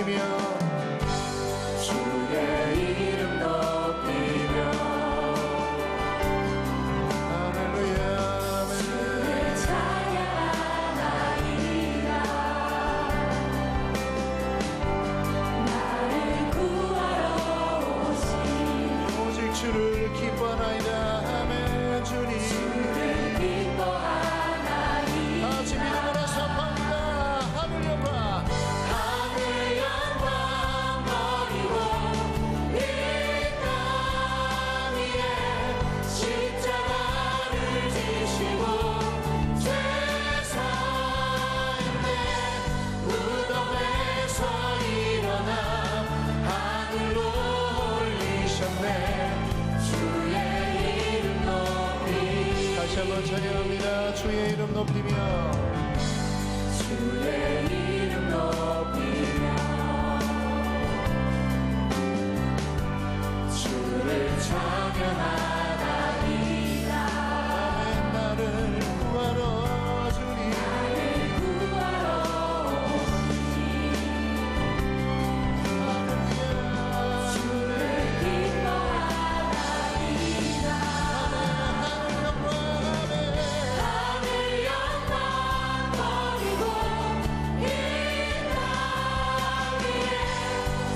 높이며 주의 이름 높이며 할렐루야 주를 찬양하나이다. 나를 구하러 오신 오직 주를 기뻐하나이다. 아멘. 주님 주를 기뻐하나이다. 같이 믿음으로 선포합니다. 하늘 영광 하늘 영광 버리고 이 땅 위에 십자가를 지시고 죄 사했네. 무덤에서 일어나 하늘로 올리셨네. 주의 이름 높이 다시 한번 찬양합니다. 주의 이름 높이며 주의 이름 높이며 주를 찬양하나이다. 아멘. 나를 구하러 주님 나를 구하러 할렐루야 주를 기뻐하나이다. 하늘 영광 아멘. 하늘 영광 버리고 이 땅 위에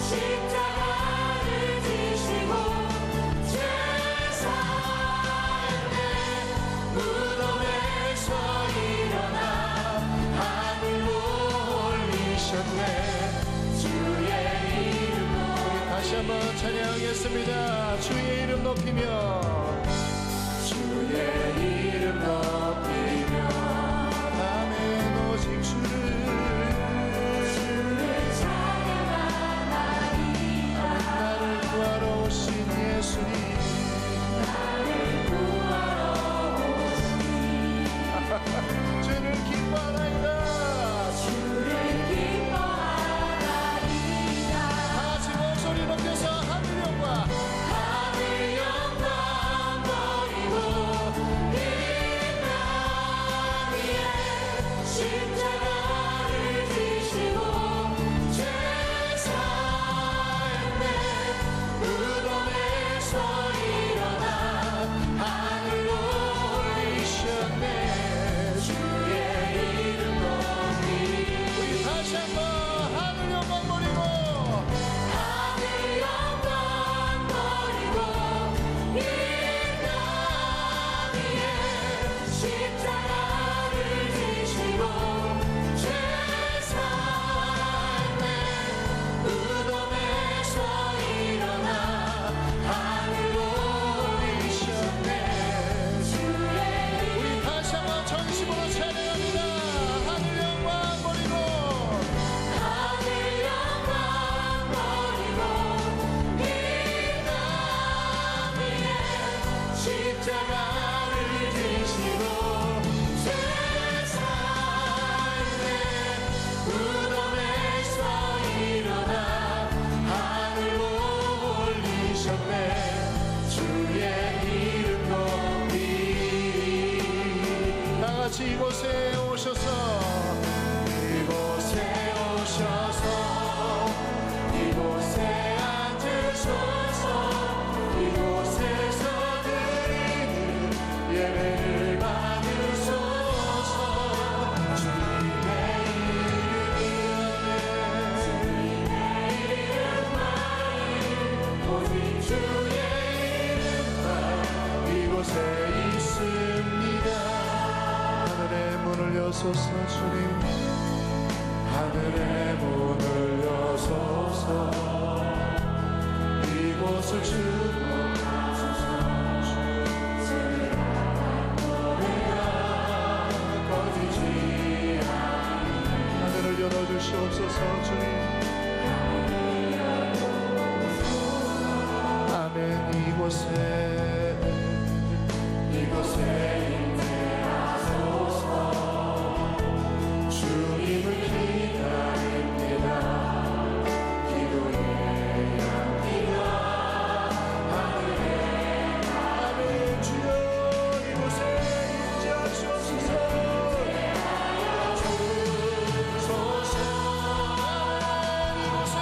십자가를 지시고 죄 사했네. 무덤에서 일어나 하늘로 올리셨네. 주의 이름 다시 한번 찬양하겠습니다. 주의 이름 높이며 주의 이름 높이며 아멘. 오직 주를 찬양하나이다. 나를 구하러 오신 예수님 나를 구하러 주를 기뻐하나이다. 주를 기뻐하나이다. 다같이 목소리 높여서 하늘 영광 하늘 영광 버리고 이 땅 위에 십자가를 지시고 죄 사했네. 무덤에서 일어나 하늘로 올리셨네. 주의 이름 높이 우리 다시 한번 하늘 영광 버리고 하늘 영광 버리고 이 땅 위에 십자가를 지시고 죄 사했네. 무덤에서 일어나 하늘로 올리셨네. 주의 우리 다시 한번 전심으로 찬양합니다. 하늘 영광 버리고 하늘 영광 버리고 이 땅 위에 십자가를 지시고 죄 사했네. 무덤에서 일어나 하늘로 올리셨네. 주의 이름 높이 다같이 이곳에 오셔서 이곳에 오셔서 이곳에 앉으소서. 이곳에서 드리는 예배를 받으소서. 주님의 이름만이 오직 주의 이름만 이곳에 있습니다. 하늘의 문을 여소서 주님 하늘의 문을 여소서. 이곳을 주목하소서. 내가 꺼지지 하늘을 열어주시옵소서 주님 아멘. 이곳에 임재하소서. 주님을 기다립니다. 기도의 향기가 하늘에 아멘. 주여 이곳에 임재하시옵소서. 주소서. 이곳에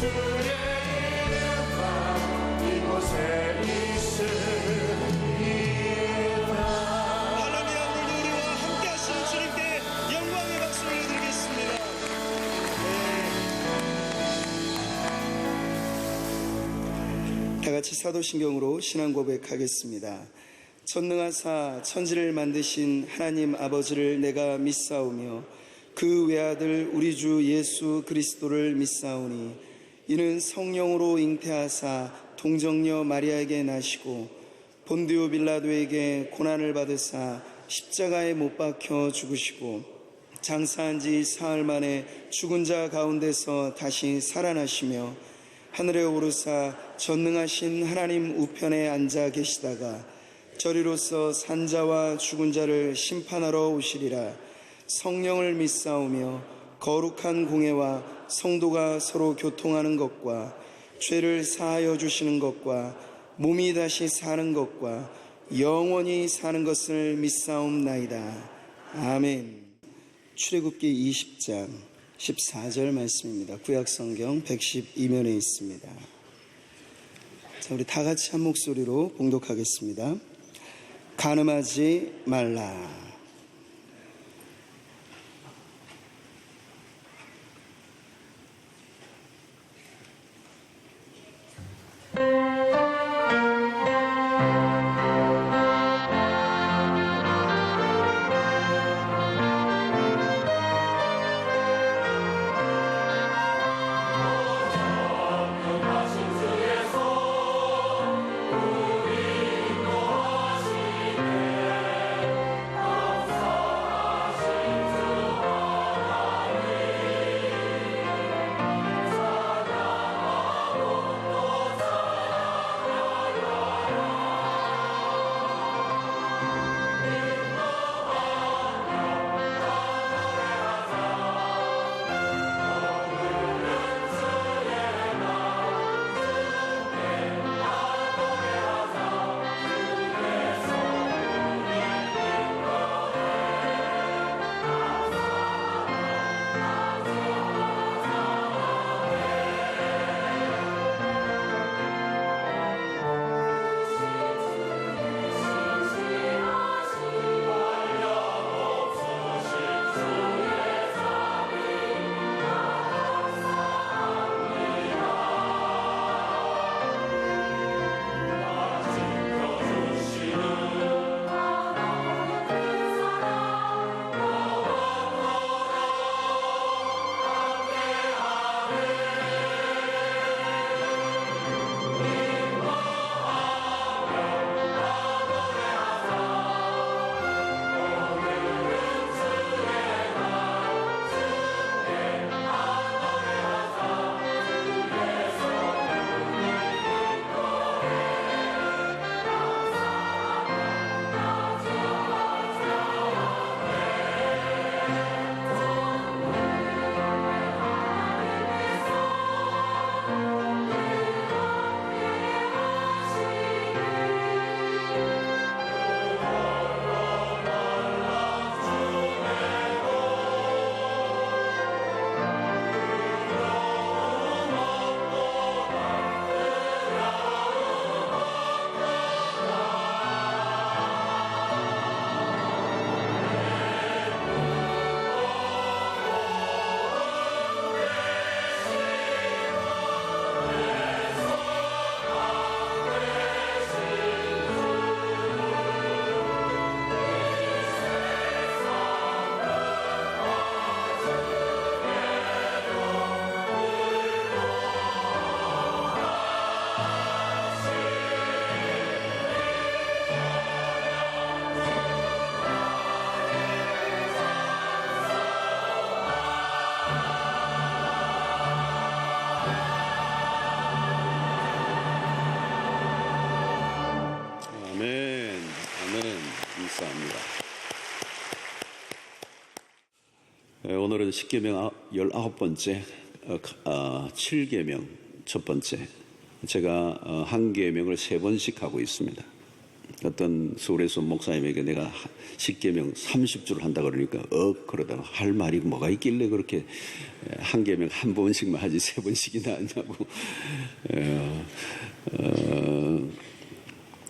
주의 이름과 이곳에 있으리이다. 할렐루야. 오늘도 우리와 함께 하신 주님께 영광의 박수를 드리겠습니다. 다 같이 사도신경으로 신앙 고백하겠습니다. 전능하사 천지를 만드신 하나님 아버지를 내가 믿사오며 그 외아들 우리 주 예수 그리스도를 믿사오니 이는 성령으로 잉태하사 동정녀 마리아에게 나시고 본디오 빌라도에게 고난을 받으사 십자가에 못 박혀 죽으시고 장사한 지 사흘 만에 죽은 자 가운데서 다시 살아나시며 하늘에 오르사 전능하신 하나님 우편에 앉아 계시다가 저리로서 산자와 죽은 자를 심판하러 오시리라. 성령을 믿사오며 거룩한 공회와 성도가 서로 교통하는 것과 죄를 사하여 주시는 것과 몸이 다시 사는 것과 영원히 사는 것을 믿사옵나이다. 아멘. 출애굽기 20장 14절 말씀입니다. 구약성경 112면에 있습니다. 자, 우리 다 같이 한 목소리로 봉독하겠습니다. 간음하지 말라. 감사합니다. 오늘은 10계명 19번째, 7계명 첫 번째. 제가 한 계명을 3번씩 하고 있습니다. 어떤 서울에서 목사님에게 내가 10계명 30주를 한다 그러니까 그러다가 할 말이 뭐가 있길래 그렇게 한 계명 한 번씩만 하지 세 번씩이나 하냐고.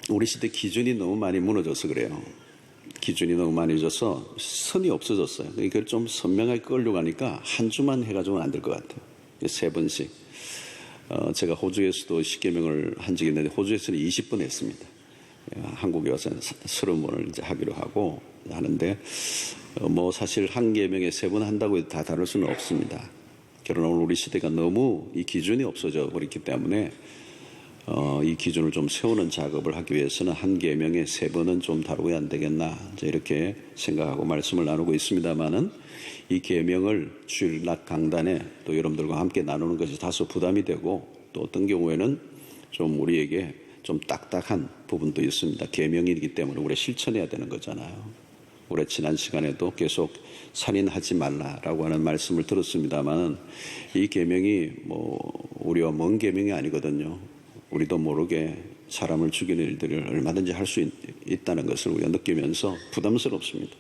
우리 시대 기준이 너무 많이 무너져서 그래요. 기준이 너무 많이 져서 선이 없어졌어요. 이걸 좀 선명하게 끌려고 하니까 한 주만 해가지고는 안 될 것 같아요. 세 번씩. 제가 호주에서도 10계명을 한 적이 있는데 호주에서는 20번 했습니다. 한국에 와서는 30번을 이제 하기로 하고 하는데 사실 한 계명에 3번 한다고 해도 다 다룰 수는 없습니다. 그러나 오늘 우리 시대가 너무 이 기준이 없어져 버렸기 때문에 이 기준을 좀 세우는 작업을 하기 위해서는 한 계명에 3번은 좀 다루어야 안 되겠나 이렇게 생각하고 말씀을 나누고 있습니다만은 이 계명을 주일 낮 강단에 또 여러분들과 함께 나누는 것이 다소 부담이 되고 또 어떤 경우에는 좀 우리에게 좀 딱딱한 부분도 있습니다. 계명이기 때문에 우리가 실천해야 되는 거잖아요. 올해 지난 시간에도 계속 살인하지 말라라고 하는 말씀을 들었습니다만 이 계명이 우리와 먼 계명이 아니거든요. 우리도 모르게 사람을 죽이는 일들을 얼마든지 할 수 있다는 것을 우리가 느끼면서 부담스럽습니다.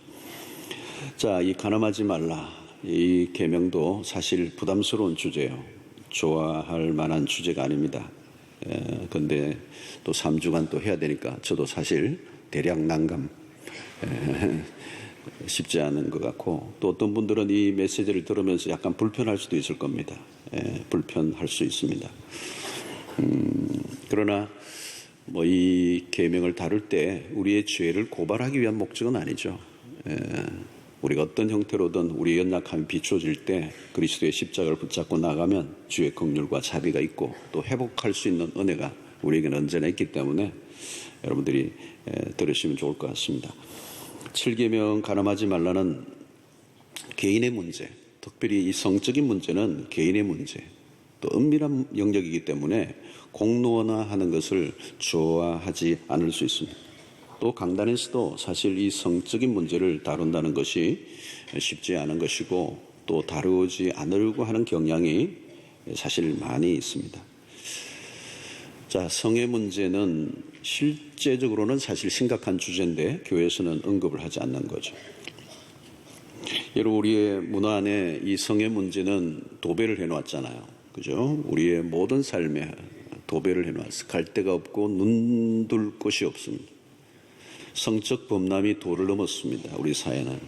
자, 이 간음하지 말라 이 계명도 사실 부담스러운 주제예요. 좋아할 만한 주제가 아닙니다. 근데 또 3주간 또 해야 되니까 저도 사실 대략 난감 쉽지 않은 것 같고 또 어떤 분들은 이 메시지를 들으면서 약간 불편할 수도 있을 겁니다. 불편할 수 있습니다. 그러나 이 계명을 다룰 때 우리의 죄를 고발하기 위한 목적은 아니죠. 우리가 어떤 형태로든 우리의 연약함이 비춰질 때 그리스도의 십자가를 붙잡고 나가면 주의 긍휼과 자비가 있고 또 회복할 수 있는 은혜가 우리에게는 언제나 있기 때문에 여러분들이 들으시면 좋을 것 같습니다. 7계명 간음하지 말라는 개인의 문제, 특별히 이 성적인 문제는 개인의 문제, 또 은밀한 영역이기 때문에 공론화하는 것을 좋아하지 않을 수 있습니다. 또 강단에서도 사실 이 성적인 문제를 다룬다는 것이 쉽지 않은 것이고 또 다루지 않으려고 하는 경향이 사실 많이 있습니다. 자, 성의 문제는 실제적으로는 사실 심각한 주제인데 교회에서는 언급을 하지 않는 거죠. 여러분 우리의 문화 안에 이 성의 문제는 도배를 해놓았잖아요. 그죠? 우리의 모든 삶에 도배를 해놓았어요. 갈 데가 없고 눈둘 곳이 없습니다. 성적 범람이 도를 넘었습니다. 우리 사회는.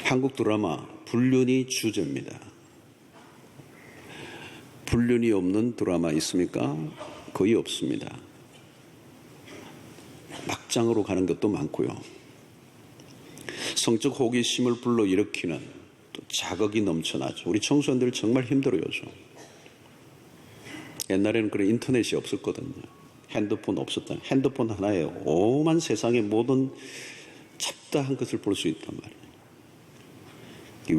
한국 드라마 불륜이 주제입니다. 불륜이 없는 드라마 있습니까? 거의 없습니다. 막장으로 가는 것도 많고요. 성적 호기심을 불러일으키는 또 자극이 넘쳐나죠. 우리 청소년들 정말 힘들어요. 옛날에는 그런 인터넷이 없었거든요. 핸드폰 없었다. 핸드폰 하나에 오만 세상의 모든 잡다한 것을 볼 수 있단 말이에요.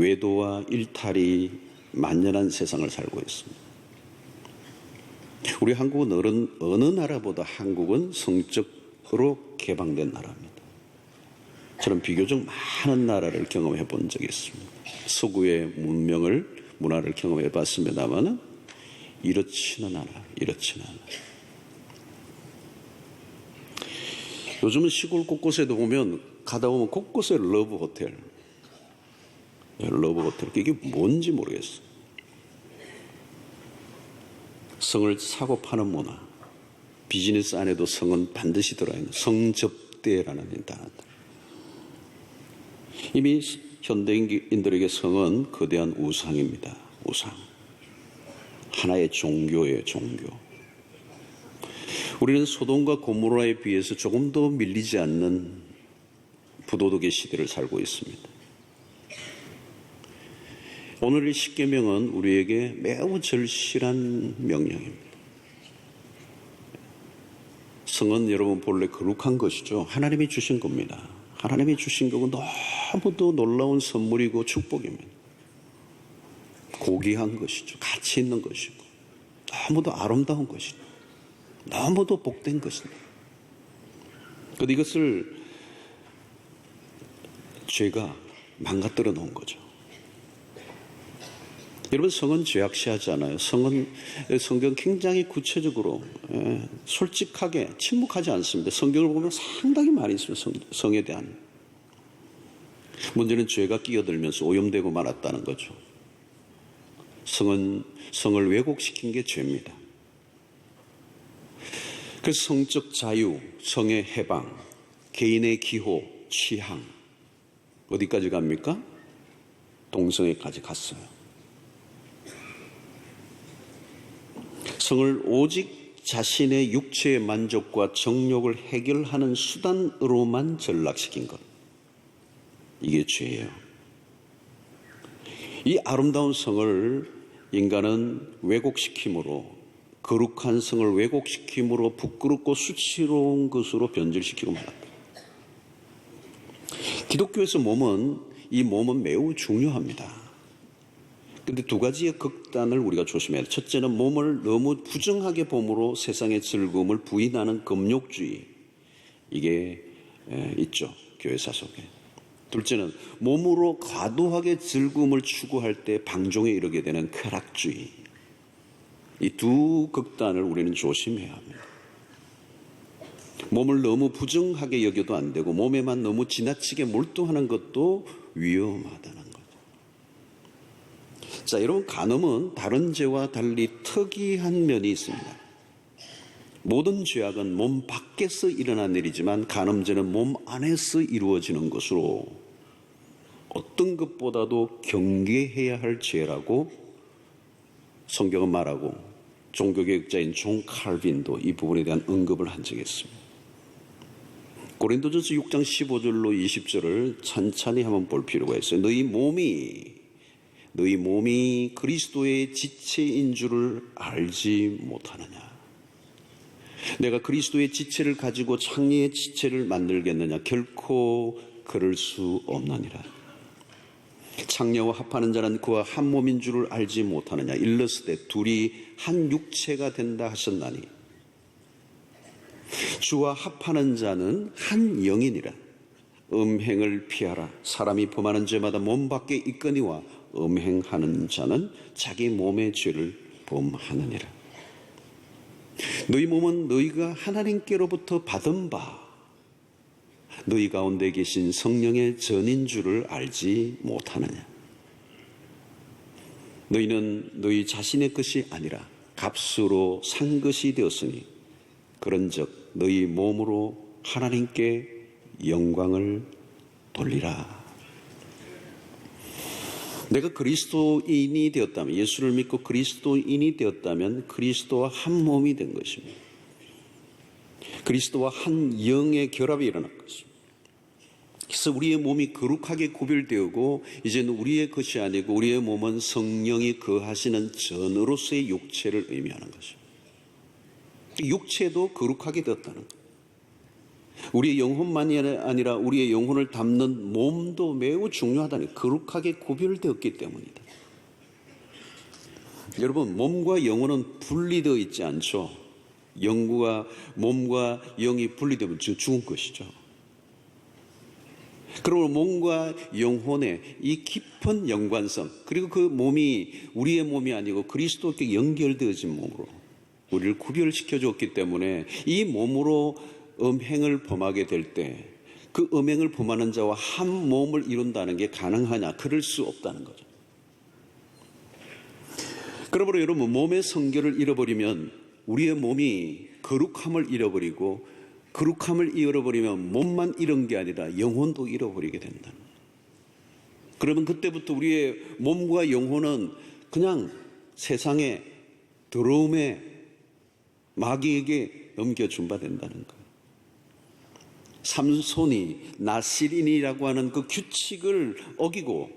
외도와 일탈이 만연한 세상을 살고 있습니다. 우리 한국은 어느 나라보다 한국은 성적으로 개방된 나라입니다. 저는 비교적 많은 나라를 경험해 본 적이 있습니다. 서구의 문화를 경험해 봤습니다만 이렇지는 않아요. 요즘은 시골 곳곳에도 보면 가다 보면 곳곳에 러브 호텔. 이게 뭔지 모르겠어요. 성을 사고 파는 문화. 비즈니스 안에도 성은 반드시 들어있는 성접대라는 단어들. 이미 현대인들에게 성은 거대한 우상입니다. 우상. 하나의 종교예요. 종교. 우리는 소돔과 고모라에 비해서 조금 더 밀리지 않는 부도덕의 시대를 살고 있습니다. 오늘 이 십계명은 우리에게 매우 절실한 명령입니다. 성은 여러분 본래 거룩한 것이죠. 하나님이 주신 겁니다. 하나님이 주신 거고 너무도 놀라운 선물이고 축복입니다. 고귀한 것이죠. 가치 있는 것이고 너무도 아름다운 것이죠. 너무도 복된 것입니다. 그런데 이것을 죄가 망가뜨려 놓은 거죠. 여러분 성은 죄악시하지 않아요. 성경 굉장히 구체적으로 솔직하게 침묵하지 않습니다. 성경을 보면 상당히 많이 있습니다. 성에 대한. 문제는 죄가 끼어들면서 오염되고 말았다는 거죠. 성을 왜곡시킨 게 죄입니다. 그래서 성적 자유, 성의 해방, 개인의 기호, 취향 어디까지 갑니까? 동성애까지 갔어요. 성을 오직 자신의 육체의 만족과 정욕을 해결하는 수단으로만 전락시킨 것. 이게 죄예요. 이 아름다운 성을 인간은 왜곡시킴으로, 거룩한 성을 왜곡시킴으로 부끄럽고 수치로운 것으로 변질시키고 말았다. 기독교에서 이 몸은 매우 중요합니다. 그런데 두 가지의 극단을 우리가 조심해야 돼요. 첫째는 몸을 너무 부정하게 봄으로 세상의 즐거움을 부인하는 금욕주의. 이게 있죠. 교회사 속에. 둘째는 몸으로 과도하게 즐거움을 추구할 때 방종에 이르게 되는 쾌락주의. 이 두 극단을 우리는 조심해야 합니다. 몸을 너무 부정하게 여겨도 안 되고 몸에만 너무 지나치게 몰두하는 것도 위험하다는 거죠. 자, 여러분, 간음은 다른 죄와 달리 특이한 면이 있습니다. 모든 죄악은 몸 밖에서 일어난 일이지만 간음죄는 몸 안에서 이루어지는 것으로 어떤 것보다도 경계해야 할 죄라고 성경은 말하고 종교개혁자인 존 칼빈도 이 부분에 대한 언급을 한 적이 있습니다. 고린도전서 6장 15절로 20절을 천천히 한번 볼 필요가 있어요. 너희 몸이 그리스도의 지체인 줄을 알지 못하느냐. 내가 그리스도의 지체를 가지고 창녀의 지체를 만들겠느냐. 결코 그럴 수 없느니라. 창녀와 합하는 자는 그와 한 몸인 줄을 알지 못하느냐. 일렀으되 둘이 한 육체가 된다 하셨나니 주와 합하는 자는 한 영이니라. 음행을 피하라. 사람이 범하는 죄마다 몸 밖에 있거니와 음행하는 자는 자기 몸의 죄를 범하느니라. 너희 몸은 너희가 하나님께로부터 받은 바 너희 가운데 계신 성령의 전인 줄을 알지 못하느냐. 너희는 너희 자신의 것이 아니라 값으로 산 것이 되었으니 그런즉 너희 몸으로 하나님께 영광을 돌리라. 내가 그리스도인이 되었다면, 예수를 믿고 그리스도인이 되었다면 그리스도와 한 몸이 된 것입니다. 그리스도와 한 영의 결합이 일어날 것입니다. 그래서 우리의 몸이 거룩하게 구별되고 이제는 우리의 것이 아니고 우리의 몸은 성령이 거하시는 전으로서의 육체를 의미하는 것입니다. 육체도 거룩하게 되었다는 것. 우리의 영혼만이 아니라 우리의 영혼을 담는 몸도 매우 중요하다는, 거룩하게 구별되었기 때문이다. 여러분, 몸과 영혼은 분리되어 있지 않죠. 몸과 영이 분리되면 죽은 것이죠. 그러므로 몸과 영혼의 이 깊은 연관성, 그리고 그 몸이 우리의 몸이 아니고 그리스도께 연결되어진 몸으로 우리를 구별시켜 줬기 때문에 이 몸으로 음행을 범하게 될 때 그 음행을 범하는 자와 한 몸을 이룬다는 게 가능하냐? 그럴 수 없다는 거죠. 그러므로 여러분, 몸의 성결을 잃어버리면 우리의 몸이 거룩함을 잃어버리고, 거룩함을 잃어버리면 몸만 잃은 게 아니라 영혼도 잃어버리게 된다. 그러면 그때부터 우리의 몸과 영혼은 그냥 세상의 더러움에 마귀에게 넘겨준 바 된다는 거예요. 삼손이 나실인이라고 하는 그 규칙을 어기고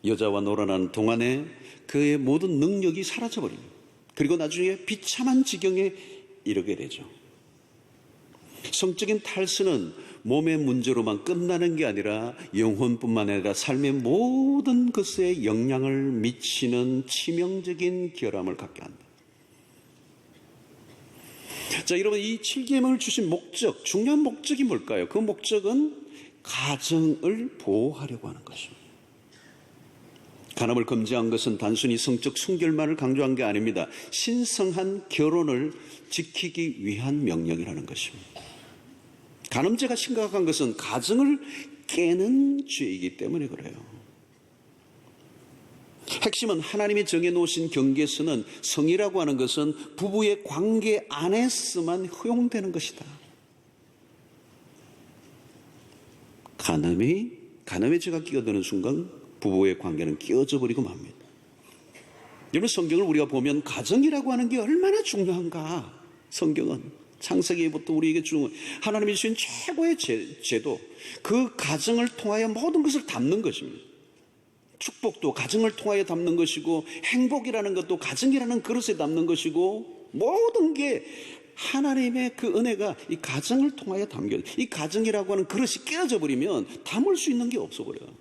여자와 놀아나는 동안에 그의 모든 능력이 사라져버립니다. 그리고 나중에 비참한 지경에 이르게 되죠. 성적인 탈수는 몸의 문제로만 끝나는 게 아니라 영혼뿐만 아니라 삶의 모든 것에 영향을 미치는 치명적인 결함을 갖게 한다. 자, 여러분, 이 7계명을 주신 목적, 중요한 목적이 뭘까요? 그 목적은 가정을 보호하려고 하는 것입니다. 간음을 금지한 것은 단순히 성적 순결만을 강조한 게 아닙니다. 신성한 결혼을 지키기 위한 명령이라는 것입니다. 간음죄가 심각한 것은 가정을 깨는 죄이기 때문에 그래요. 핵심은 하나님이 정해놓으신 경계선은 성이라고 하는 것은 부부의 관계 안에서만 허용되는 것이다. 간음의 죄가 끼어드는 순간 부부의 관계는 끼어져 버리고 맙니다. 여러분, 성경을 우리가 보면 가정이라고 하는 게 얼마나 중요한가. 성경은 창세기부터 우리에게 하나님이 주신 최고의 제도, 그 가정을 통하여 모든 것을 담는 것입니다. 축복도 가정을 통하여 담는 것이고, 행복이라는 것도 가정이라는 그릇에 담는 것이고, 모든 게 하나님의 그 은혜가 이 가정을 통하여 담겨요. 이 가정이라고 하는 그릇이 깨어져 버리면 담을 수 있는 게 없어 버려요.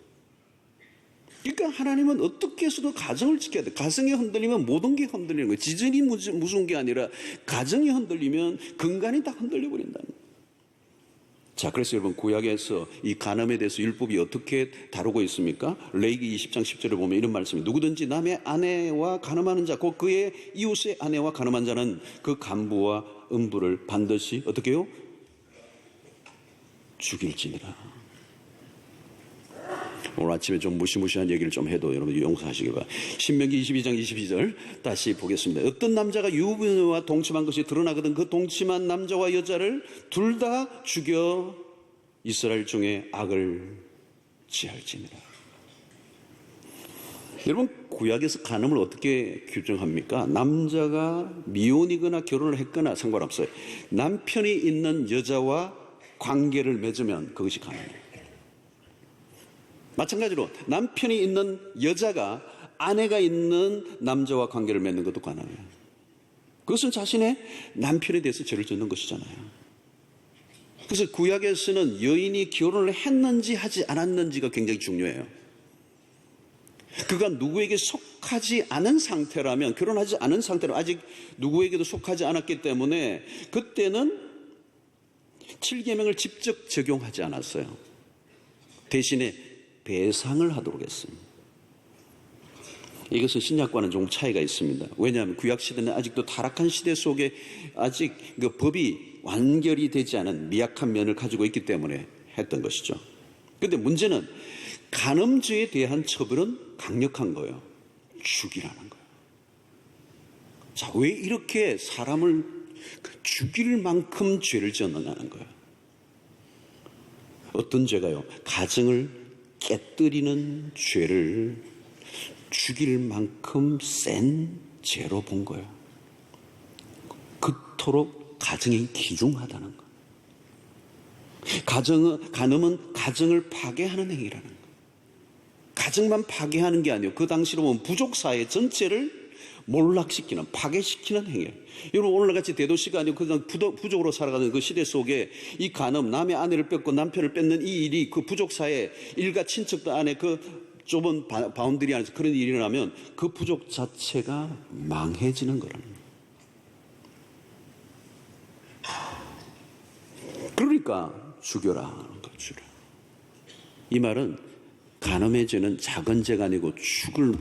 그러니까 하나님은 어떻게 해서도 가정을 지켜야 돼. 가정이 흔들리면 모든 게 흔들리는 거예요. 지진이 무서운 게 아니라 가정이 흔들리면 근간이 다 흔들려 버린다는 거예요. 자, 그래서 여러분, 구약에서 이 간음에 대해서 율법이 어떻게 다루고 있습니까? 레위기 20장 10절을 보면 이런 말씀이, 누구든지 남의 아내와 간음하는 자, 곧 그의 이웃의 아내와 간음한 자는 그 간부와 음부를 반드시 어떻게 해요? 죽일지니라. 오늘 아침에 좀 무시무시한 얘기를 좀 해도 여러분 용서하시기 바랍니다. 신명기 22장 22절 다시 보겠습니다. 어떤 남자가 유부녀와 동침한 것이 드러나거든 그 동침한 남자와 여자를 둘 다 죽여 이스라엘 중에 악을 지할지니라. 여러분, 구약에서 간음을 어떻게 규정합니까? 남자가 미혼이거나 결혼을 했거나 상관없어요. 남편이 있는 여자와 관계를 맺으면 그것이 간음이에요. 마찬가지로 남편이 있는 여자가 아내가 있는 남자와 관계를 맺는 것도 간음이에요. 그것은 자신의 남편에 대해서 죄를 짓는 것이잖아요. 그래서 구약에서는 여인이 결혼을 했는지 하지 않았는지가 굉장히 중요해요. 그가 누구에게 속하지 않은 상태라면, 결혼하지 않은 상태로 아직 누구에게도 속하지 않았기 때문에 그때는 7계명을 직접 적용하지 않았어요. 대신에 배상을 하도록 했습니다. 이것은 신약과는 좀 차이가 있습니다. 왜냐하면 구약시대는 아직도 타락한 시대 속에 아직 그 법이 완결이 되지 않은 미약한 면을 가지고 있기 때문에 했던 것이죠. 그런데 문제는 간음죄에 대한 처벌은 강력한 거예요. 죽이라는 거예요. 자, 왜 이렇게 사람을 죽일 만큼 죄를 지었느냐는 거예요. 어떤 죄가요? 가정을 깨뜨리는 죄를 죽일 만큼 센 죄로 본 거예요. 그토록 가정이 귀중하다는 거예요. 간음은 가정을 파괴하는 행위라는 거예요. 가정만 파괴하는 게 아니에요. 그 당시로 보면 부족 사회 전체를 몰락시키는, 파괴시키는 행위예요. 여러분, 오늘같이 대도시가 아니고 그냥 부족으로 살아가는 그 시대 속에 이 간음, 남의 아내를 뺏고 남편을 뺏는 이 일이 그 부족 사회 일가 친척들 안에 그 좁은 바운더리 안에서 그런 일이 일어나면 그 부족 자체가 망해지는 거라는 거예요. 그러니까 죽여라. 이 말은 간음의 죄는 작은 죄가 아니고 죽을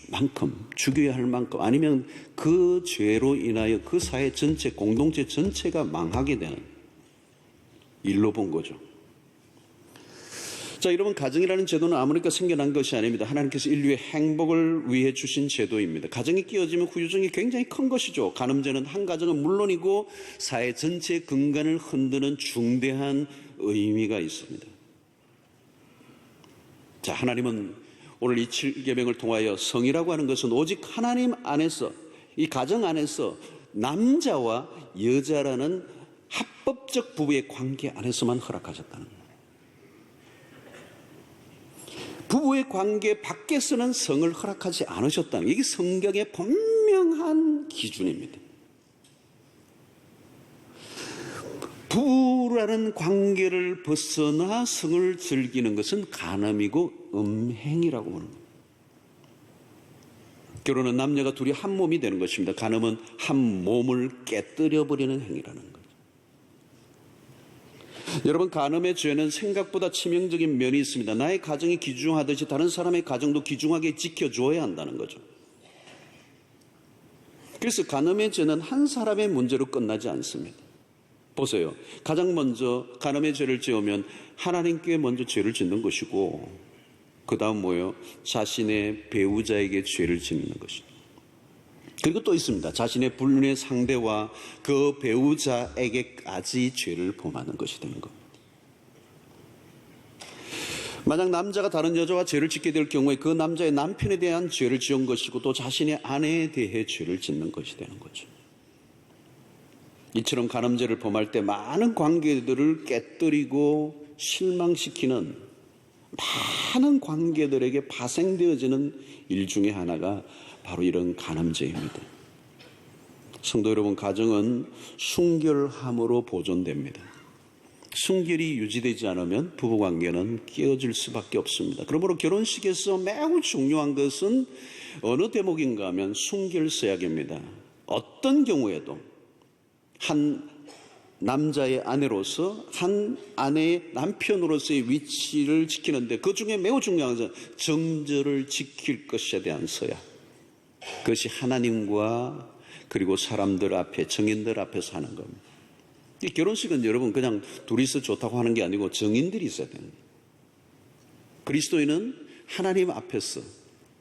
만큼, 죽여야 할 만큼, 아니면 그 죄로 인하여 그 사회 전체, 공동체 전체가 망하게 되는 일로 본 거죠. 자, 여러분, 가정이라는 제도는 아무렇게나 생겨난 것이 아닙니다. 하나님께서 인류의 행복을 위해 주신 제도입니다. 가정이 끼어지면 후유증이 굉장히 큰 것이죠. 간음죄는 한 가정은 물론이고 사회 전체의 근간을 흔드는 중대한 의미가 있습니다. 자, 하나님은 오늘 이 7계명을 통하여 성이라고 하는 것은 오직 하나님 안에서, 이 가정 안에서 남자와 여자라는 합법적 부부의 관계 안에서만 허락하셨다는 거예요. 부부의 관계 밖에서는 성을 허락하지 않으셨다는 거예요. 이게 성경의 분명한 기준입니다. 부부라는 관계를 벗어나 성을 즐기는 것은 간음이고 음행이라고 하는 거예요. 결혼은 남녀가 둘이 한 몸이 되는 것입니다. 간음은 한 몸을 깨뜨려버리는 행위라는 거예요. 여러분, 간음의 죄는 생각보다 치명적인 면이 있습니다. 나의 가정이 귀중하듯이 다른 사람의 가정도 귀중하게 지켜줘야 한다는 거죠. 그래서 간음의 죄는 한 사람의 문제로 끝나지 않습니다. 보세요. 가장 먼저 간음의 죄를 지으면 하나님께 먼저 죄를 짓는 것이고, 그 다음 뭐예요? 자신의 배우자에게 죄를 짓는 것이죠. 그리고 또 있습니다. 자신의 불륜의 상대와 그 배우자에게까지 죄를 범하는 것이 되는 겁니다. 만약 남자가 다른 여자와 죄를 짓게 될 경우에 그 남자의 남편에 대한 죄를 지은 것이고 또 자신의 아내에 대해 죄를 짓는 것이 되는 거죠. 이처럼 간음죄를 범할 때 많은 관계들을 깨뜨리고 실망시키는 많은 관계들에게 파생되어지는 일 중에 하나가 바로 이런 간음죄입니다. 성도 여러분, 가정은 순결함으로 보존됩니다. 순결이 유지되지 않으면 부부관계는 깨어질 수밖에 없습니다. 그러므로 결혼식에서 매우 중요한 것은 어느 대목인가 하면 순결서약입니다. 어떤 경우에도 한 남자의 아내로서 한 아내의 남편으로서의 위치를 지키는데 그 중에 매우 중요한 것은 정절을 지킬 것에 대한 서약. 그것이 하나님과 그리고 사람들 앞에, 정인들 앞에서 하는 겁니다. 이 결혼식은 여러분 그냥 둘이서 좋다고 하는 게 아니고 정인들이 있어야 됩니다. 그리스도인은 하나님 앞에서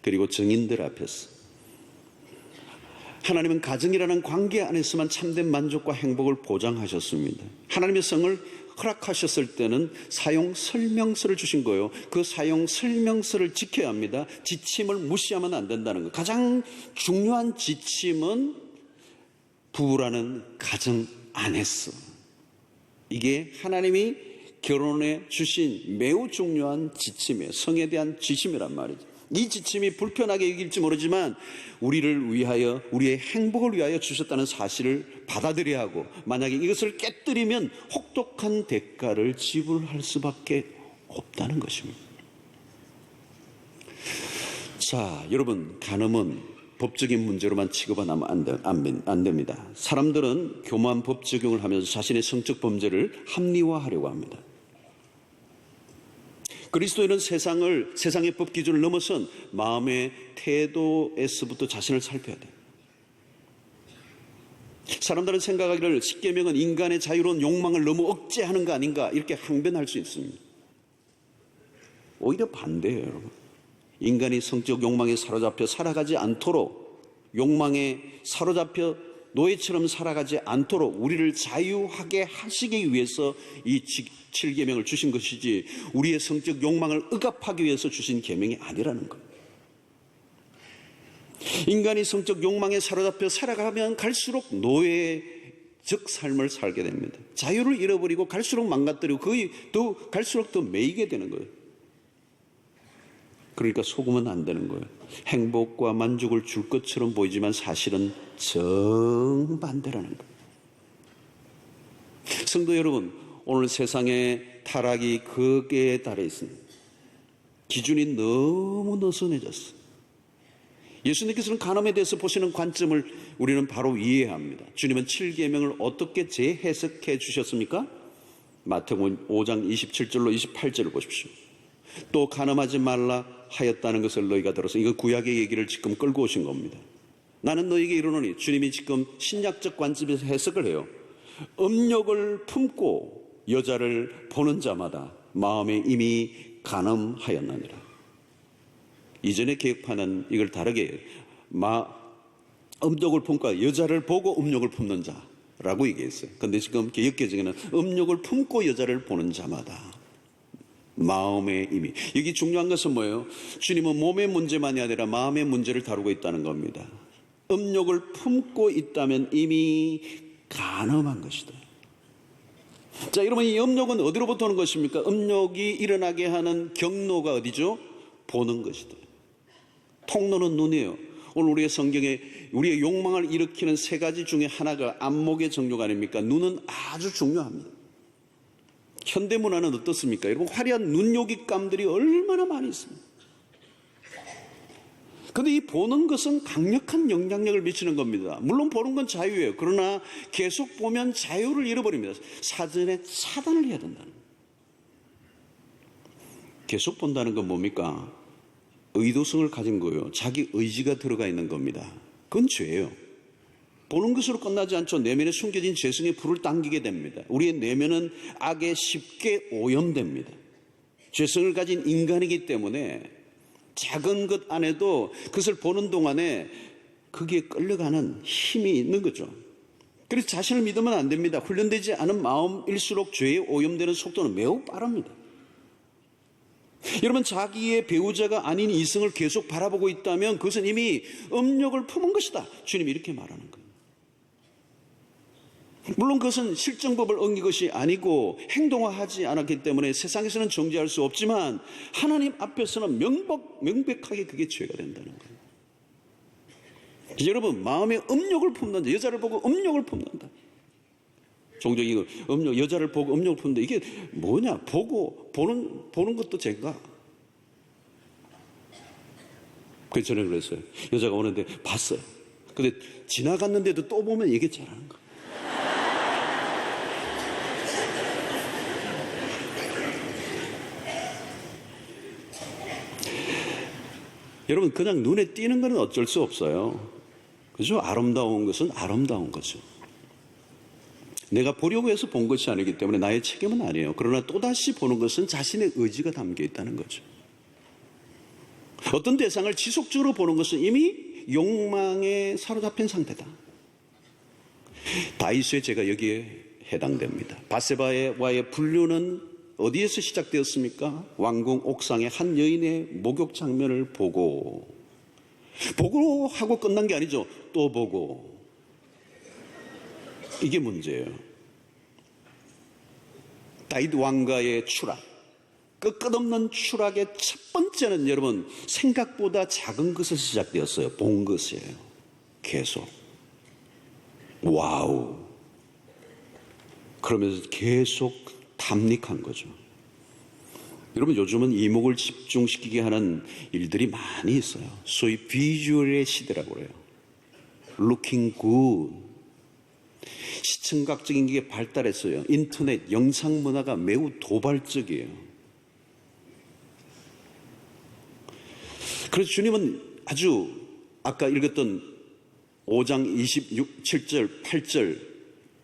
그리고 정인들 앞에서, 하나님은 가정이라는 관계 안에서만 참된 만족과 행복을 보장하셨습니다. 하나님의 성을 허락하셨을 때는 사용 설명서를 주신 거예요. 그 사용 설명서를 지켜야 합니다. 지침을 무시하면 안 된다는 거예요. 가장 중요한 지침은 부부라는 가정 안에서, 이게 하나님이 결혼에 주신 매우 중요한 지침이에요. 성에 대한 지침이란 말이죠. 이 지침이 불편하게 여길지 모르지만 우리를 위하여, 우리의 행복을 위하여 주셨다는 사실을 받아들여야 하고, 만약에 이것을 깨뜨리면 혹독한 대가를 지불할 수밖에 없다는 것입니다. 자, 여러분, 간음은 법적인 문제로만 취급하면 안 됩니다. 사람들은 교묘한 법 적용을 하면서 자신의 성적 범죄를 합리화하려고 합니다. 그리스도인은 세상의 법 기준을 넘어선 마음의 태도에서부터 자신을 살펴야 돼요. 사람들은 생각하기를 십계명은 인간의 자유로운 욕망을 너무 억제하는 거 아닌가 이렇게 항변할 수 있습니다. 오히려 반대예요, 여러분. 인간이 성적 욕망에 사로잡혀 살아가지 않도록, 욕망에 사로잡혀 노예처럼 살아가지 않도록 우리를 자유하게 하시기 위해서 이 7계명을 주신 것이지, 우리의 성적 욕망을 억압하기 위해서 주신 계명이 아니라는 거예요. 인간이 성적 욕망에 사로잡혀 살아가면 갈수록 노예적 삶을 살게 됩니다. 자유를 잃어버리고 갈수록 망가뜨리고 갈수록 더 매이게 되는 거예요. 그러니까 속으면 안 되는 거예요. 행복과 만족을 줄 것처럼 보이지만 사실은 정반대라는 거예요. 성도 여러분, 오늘 세상의 타락이 극에 달해 있습니다. 기준이 너무 느슨해졌어요. 예수님께서는 간음에 대해서 보시는 관점을 우리는 바로 이해해야 합니다. 주님은 7계명을 어떻게 재해석해 주셨습니까? 마태복음 5장 27절로 28절을 보십시오. 또 간음하지 말라 하였다는 것을 너희가 들어서, 이거 구약의 얘기를 지금 끌고 오신 겁니다. 나는 너희에게 이르노니, 주님이 지금 신약적 관점에서 해석을 해요. 음욕을 품고 여자를 보는 자마다 마음에 이미 간음하였느니라. 이전의 개혁파는 이걸 다르게 해요. 음욕을 품고 여자를 보고 음욕을 품는 자라고 얘기했어요. 그런데 지금 개혁개정에는 음욕을 품고 여자를 보는 자마다 마음의 이미. 여기 중요한 것은 뭐예요? 주님은 몸의 문제만이 아니라 마음의 문제를 다루고 있다는 겁니다. 음욕을 품고 있다면 이미 간음한 것이다. 자, 여러분, 이 음욕은 어디로부터 오는 것입니까? 음욕이 일어나게 하는 경로가 어디죠? 보는 것이다. 통로는 눈이에요. 오늘 우리의 성경에 우리의 욕망을 일으키는 세 가지 중에 하나가 안목의 정욕 아닙니까? 눈은 아주 중요합니다. 현대문화는 어떻습니까? 여러분, 화려한 눈요깃감들이 얼마나 많이 있습니다. 그런데 이 보는 것은 강력한 영향력을 미치는 겁니다. 물론 보는 건 자유예요. 그러나 계속 보면 자유를 잃어버립니다. 사전에 차단을 해야 된다는 거예요. 계속 본다는 건 뭡니까? 의도성을 가진 거예요. 자기 의지가 들어가 있는 겁니다. 그건 죄예요. 보는 것으로 끝나지 않죠. 내면에 숨겨진 죄성의 불을 당기게 됩니다. 우리의 내면은 악에 쉽게 오염됩니다. 죄성을 가진 인간이기 때문에 작은 것 안에도 그것을 보는 동안에 거기에 끌려가는 힘이 있는 거죠. 그래서 자신을 믿으면 안 됩니다. 훈련되지 않은 마음일수록 죄에 오염되는 속도는 매우 빠릅니다. 여러분, 자기의 배우자가 아닌 이성을 계속 바라보고 있다면 그것은 이미 음욕을 품은 것이다. 주님이 이렇게 말하는 거예요. 물론 그것은 실정법을 어긴 것이 아니고 행동화하지 않았기 때문에 세상에서는 정죄할 수 없지만 하나님 앞에서는 명백하게 그게 죄가 된다는 거예요. 여러분, 마음에 음욕을 품는다. 여자를 보고 음욕을 품는다. 종종 이거 음욕, 여자를 보고 음욕을 품는다. 이게 뭐냐? 보는 것도 죄인가? 그래서 저는 그랬어요. 여자가 오는데 봤어요. 근데 지나갔는데도 또 보면 이게 죄라는 거예요. 여러분, 그냥 눈에 띄는 건 어쩔 수 없어요. 그죠? 아름다운 것은 아름다운 거죠. 내가 보려고 해서 본 것이 아니기 때문에 나의 책임은 아니에요. 그러나 또다시 보는 것은 자신의 의지가 담겨 있다는 거죠. 어떤 대상을 지속적으로 보는 것은 이미 욕망에 사로잡힌 상태다. 다윗의 죄가 여기에 해당됩니다. 바세바와의 분류는 어디에서 시작되었습니까? 왕궁 옥상의 한 여인의 목욕 장면을 보고 하고 끝난 게 아니죠. 또 보고. 이게 문제예요. 다윗 왕가의 추락, 끝없는 추락의 첫 번째는 여러분, 생각보다 작은 것에서 시작되었어요. 본 것이에요. 계속. 와우. 그러면서 계속 탐닉한 거죠. 여러분, 요즘은 이목을 집중시키게 하는 일들이 많이 있어요. 소위 비주얼의 시대라고 그래요. Looking good. 시청각적인 게 발달했어요. 인터넷, 영상 문화가 매우 도발적이에요. 그래서 주님은 아주 아까 읽었던 5장 27절, 8절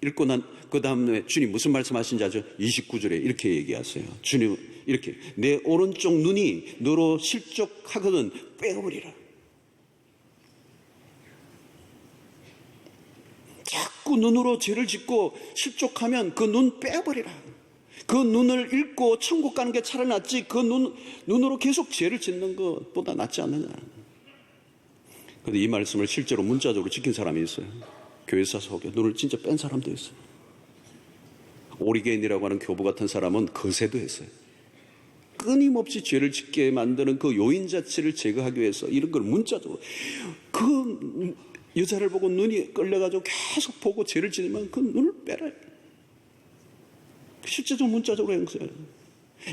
읽고 난 그 다음에 주님 무슨 말씀하신지 아죠? 29절에 이렇게 얘기하세요. 주님 이렇게, 내 오른쪽 눈이 너로 실족하거든 빼어버리라. 자꾸 눈으로 죄를 짓고 실족하면 그 눈 빼어버리라. 그 눈을 읽고 천국 가는 게 차라리 낫지, 그 눈으로 계속 죄를 짓는 것보다 낫지 않느냐. 그런데 이 말씀을 실제로 문자적으로 지킨 사람이 있어요. 교회사 속에 눈을 진짜 뺀 사람도 있어요. 오리겐이라고 하는 교부 같은 사람은 거세도 했어요. 끊임없이 죄를 짓게 만드는 그 요인 자체를 제거하기 위해서 이런 걸 문자적으로, 그 여자를 보고 눈이 끌려가지고 계속 보고 죄를 짓으면 그 눈을 빼라. 실제적으로 문자적으로 행사해요.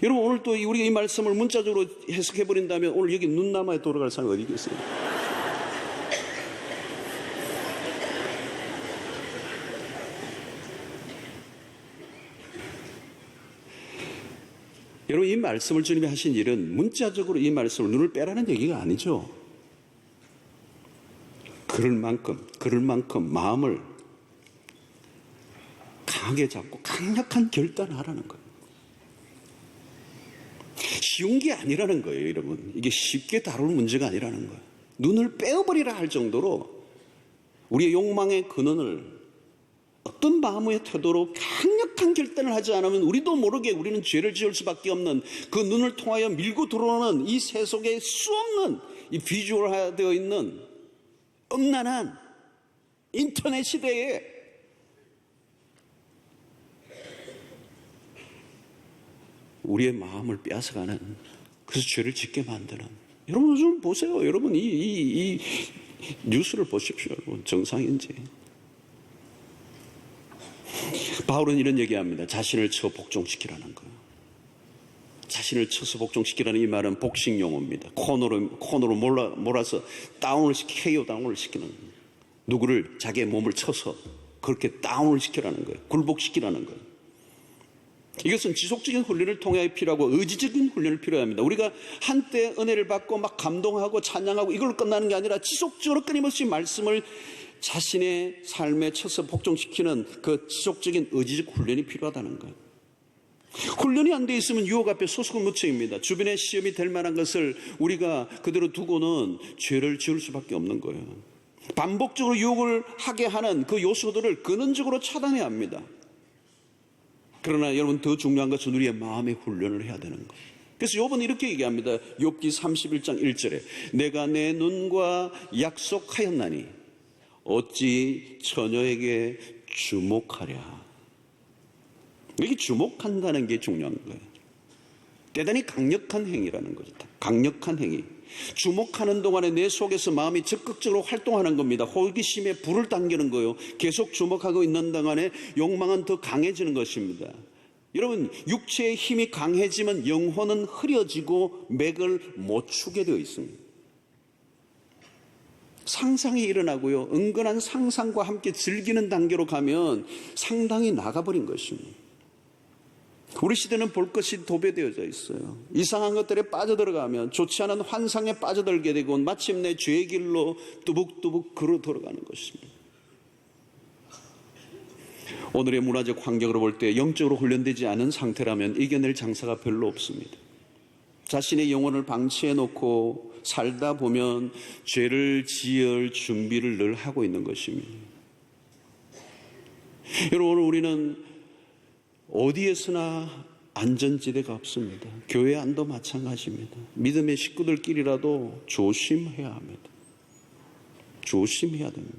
여러분, 오늘 또 우리가 이 말씀을 문자적으로 해석해버린다면 오늘 여기 눈남아에 돌아갈 사람이 어디 있겠어요? 여러분, 이 말씀을 주님이 하신 일은 문자적으로 이 말씀을 눈을 빼라는 얘기가 아니죠. 그럴 만큼 마음을 강하게 잡고 강력한 결단을 하라는 거예요. 쉬운 게 아니라는 거예요, 여러분. 이게 쉽게 다룰 문제가 아니라는 거예요. 눈을 빼어버리라 할 정도로 우리의 욕망의 근원을 어떤 마음의 태도로 강력한 결단을 하지 않으면 우리도 모르게 우리는 죄를 지을 수밖에 없는, 그 눈을 통하여 밀고 들어오는 이 세속에 수 없는 이 비주얼화되어 있는 음란한 인터넷 시대에 우리의 마음을 빼앗아가는, 그래서 죄를 짓게 만드는. 여러분 좀 보세요. 여러분 이 뉴스를 보십시오. 여러분, 정상인지. 바울은 이런 얘기합니다. 자신을 쳐 복종시키라는 거예요. 자신을 쳐서 복종시키라는 이 말은 복싱 용어입니다. 코너로 몰아서 KO 다운을 시키는, 누구를 자기의 몸을 쳐서 그렇게 다운을 시키라는 거예요. 굴복시키라는 거예요. 이것은 지속적인 훈련을 통해 필요하고 의지적인 훈련을 필요합니다. 우리가 한때 은혜를 받고 막 감동하고 찬양하고 이걸로 끝나는 게 아니라 지속적으로 끊임없이 말씀을 자신의 삶에 쳐서 복종시키는 그 지속적인 의지적 훈련이 필요하다는 거예요. 훈련이 안 돼 있으면 유혹 앞에 소수무책입니다. 주변에 시험이 될 만한 것을 우리가 그대로 두고는 죄를 지을 수밖에 없는 거예요. 반복적으로 유혹을 하게 하는 그 요소들을 근원적으로 차단해야 합니다. 그러나 여러분, 더 중요한 것은 우리의 마음의 훈련을 해야 되는 거예요. 그래서 욥은 이렇게 얘기합니다. 욥기 31장 1절에 내가 내 눈과 약속하였나니 어찌 처녀에게 주목하랴. 이게 주목한다는 게 중요한 거예요. 대단히 강력한 행위라는 거죠. 강력한 행위. 주목하는 동안에 내 속에서 마음이 적극적으로 활동하는 겁니다. 호기심에 불을 당기는 거예요. 계속 주목하고 있는 동안에 욕망은 더 강해지는 것입니다. 여러분, 육체의 힘이 강해지면 영혼은 흐려지고 맥을 못 추게 되어 있습니다. 상상이 일어나고요. 은근한 상상과 함께 즐기는 단계로 가면 상당히 나가버린 것입니다. 우리 시대는 볼 것이 도배되어져 있어요. 이상한 것들에 빠져들어가면 좋지 않은 환상에 빠져들게 되고 마침내 죄의 길로 뚜벅뚜벅 걸어 들어가는 것입니다. 오늘의 문화적 환경으로 볼 때 영적으로 훈련되지 않은 상태라면 이겨낼 장사가 별로 없습니다. 자신의 영혼을 방치해 놓고 살다 보면 죄를 지을 준비를 늘 하고 있는 것입니다. 여러분, 우리는 어디에서나 안전지대가 없습니다. 교회 안도 마찬가지입니다. 믿음의 식구들끼리라도 조심해야 합니다. 조심해야 됩니다.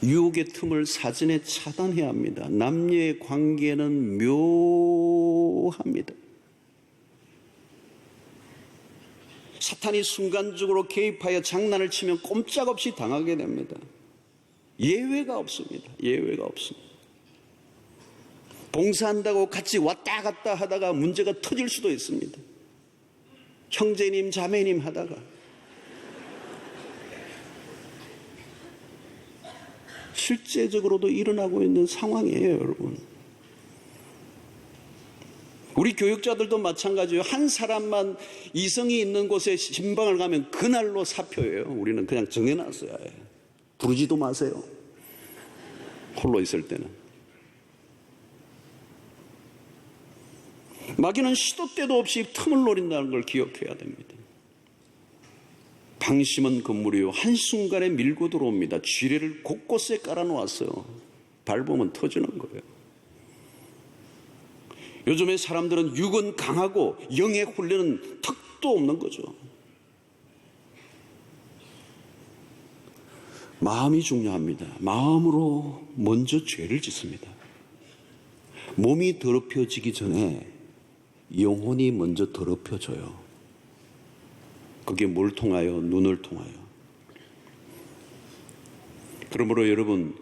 유혹의 틈을 사전에 차단해야 합니다. 남녀의 관계는 묘합니다. 사탄이 순간적으로 개입하여 장난을 치면 꼼짝없이 당하게 됩니다. 예외가 없습니다. 예외가 없습니다. 봉사한다고 같이 왔다 갔다 하다가 문제가 터질 수도 있습니다. 형제님, 자매님 하다가. 실제적으로도 일어나고 있는 상황이에요, 여러분. 우리 교육자들도 마찬가지예요. 한 사람만 이성이 있는 곳에 신방을 가면 그날로 사표예요. 우리는 그냥 정해놨어야 해요. 부르지도 마세요. 홀로 있을 때는. 마귀는 시도 때도 없이 틈을 노린다는 걸 기억해야 됩니다. 방심은 건물이요 한순간에 밀고 들어옵니다. 쥐레를 곳곳에 깔아놓았어요. 밟으면 터지는 거예요. 요즘에 사람들은 육은 강하고 영의 훈련은 턱도 없는 거죠. 마음이 중요합니다. 마음으로 먼저 죄를 짓습니다. 몸이 더럽혀지기 전에 영혼이 먼저 더럽혀져요. 그게 뭘 통하여? 눈을 통하여. 그러므로 여러분,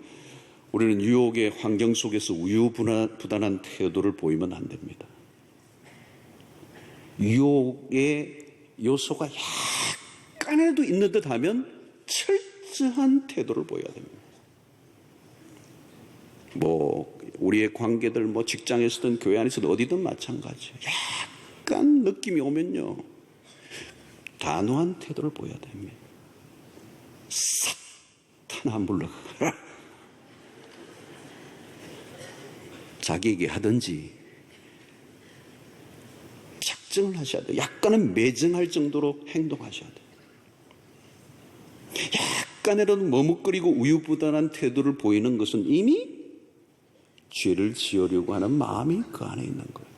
우리는 유혹의 환경 속에서 우유부단한 태도를 보이면 안 됩니다. 유혹의 요소가 약간이라도 있는 듯 하면 철저한 태도를 보여야 됩니다. 우리의 관계들, 직장에서든 교회 안에서든 어디든 마찬가지예요. 약간 느낌이 오면요, 단호한 태도를 보여야 됩니다. 사탄아 물러가라. 자기에게 하든지 작정을 하셔야 돼요. 약간은 매정할 정도로 행동하셔야 돼요. 약간이라도 머뭇거리고 우유부단한 태도를 보이는 것은 이미 죄를 지으려고 하는 마음이 그 안에 있는 거예요.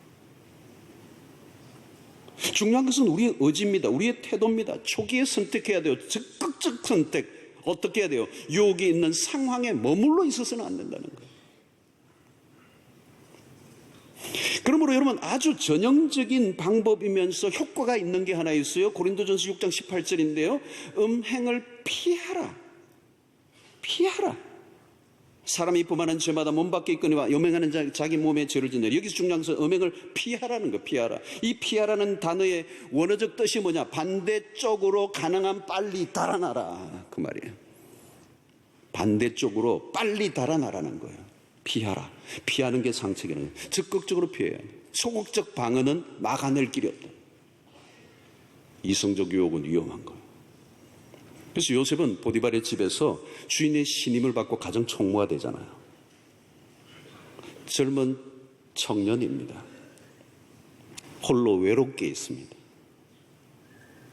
중요한 것은 우리의 의지입니다. 우리의 태도입니다. 초기에 선택해야 돼요. 적극적 선택. 어떻게 해야 돼요? 유혹이 있는 상황에 머물러 있어서는 안 된다는 거예요. 그러므로 여러분, 아주 전형적인 방법이면서 효과가 있는 게 하나 있어요. 고린도전서 6장 18절인데요. 음행을 피하라. 피하라. 사람이 범하는 죄마다 몸 밖에 있거니와 음행하는 자기 몸에 죄를 짓느라. 여기서 중요한 것은 음행을 피하라는 거. 피하라. 이 피하라는 단어의 원어적 뜻이 뭐냐? 반대쪽으로 가능한 빨리 달아나라, 그 말이에요. 반대쪽으로 빨리 달아나라는 거예요. 피하라. 피하는 게 상책이라는 거예요. 적극적으로 피해야 해요. 소극적 방어는 막아낼 길이 없다. 이성적 유혹은 위험한 거예요. 그래서 요셉은 보디발의 집에서 주인의 신임을 받고 가정 총무가 되잖아요. 젊은 청년입니다. 홀로 외롭게 있습니다.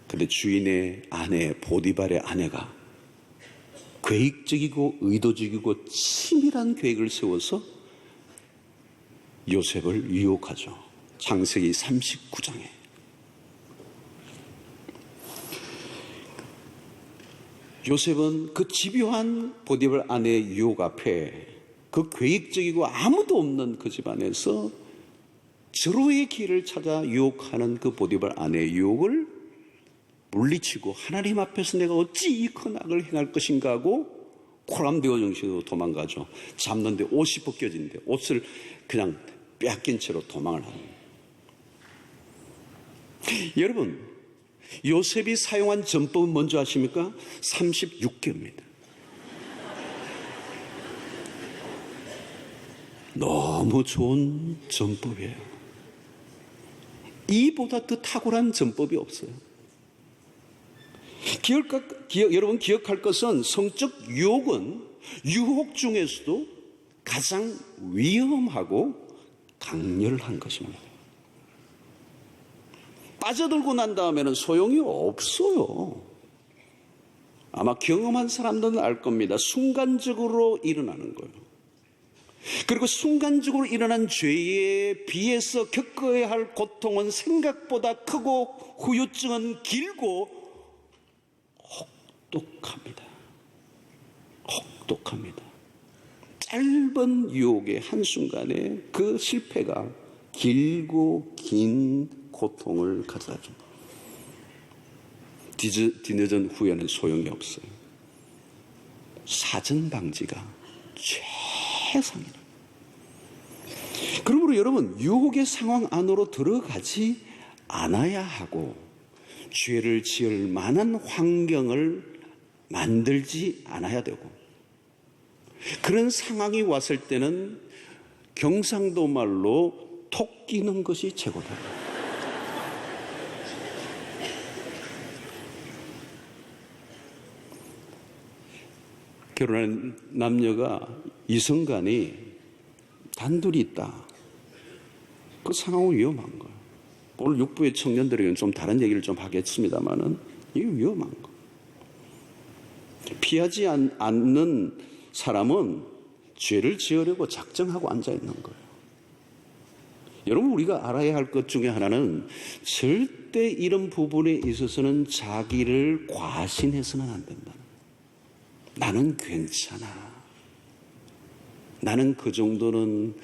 근데 주인의 아내, 보디발의 아내가 계획적이고 의도적이고 치밀한 계획을 세워서 요셉을 유혹하죠. 창세기 39장에. 요셉은 그 집요한 보디발 아내의 유혹 앞에 그 계획적이고 아무도 없는 그 집안에서 절호의 길을 찾아 유혹하는 그 보디발 아내의 유혹을 물리치고 하나님 앞에서 내가 어찌 이 큰 악을 행할 것인가 하고 코람데오 정신으로 도망가죠. 잡는데 옷이 벗겨진대. 옷을 그냥 빼앗긴 채로 도망을 합니다. 여러분, 요셉이 사용한 전법은 뭔지 아십니까? 36개입니다. 너무 좋은 전법이에요. 이보다 더 탁월한 전법이 없어요. 여러분 기억할 것은 성적 유혹은 유혹 중에서도 가장 위험하고 강렬한 것입니다. 빠져들고 난 다음에는 소용이 없어요. 아마 경험한 사람들은 알 겁니다. 순간적으로 일어나는 거예요. 그리고 순간적으로 일어난 죄에 비해서 겪어야 할 고통은 생각보다 크고 후유증은 길고 혹독합니다. 짧은 유혹의 한순간에 그 실패가 길고 긴 고통을 가져다 줍니다. 뒤늦은 후회는 소용이 없어요. 사전 방지가 최선이다. 그러므로 여러분, 유혹의 상황 안으로 들어가지 않아야 하고 죄를 지을 만한 환경을 만들지 않아야 되고, 그런 상황이 왔을 때는 경상도 말로 톡 끼는 것이 최고다. 결혼한 남녀가 이성간이 단둘이 있다. 그 상황은 위험한 거예요. 오늘 육부의 청년들에게는 좀 다른 얘기를 좀 하겠습니다만은 이게 위험한 거예요. 피하지 않는 사람은 죄를 지으려고 작정하고 앉아있는 거예요. 여러분, 우리가 알아야 할 것 중에 하나는 절대 이런 부분에 있어서는 자기를 과신해서는 안 된다. 나는 괜찮아. 나는 그 정도는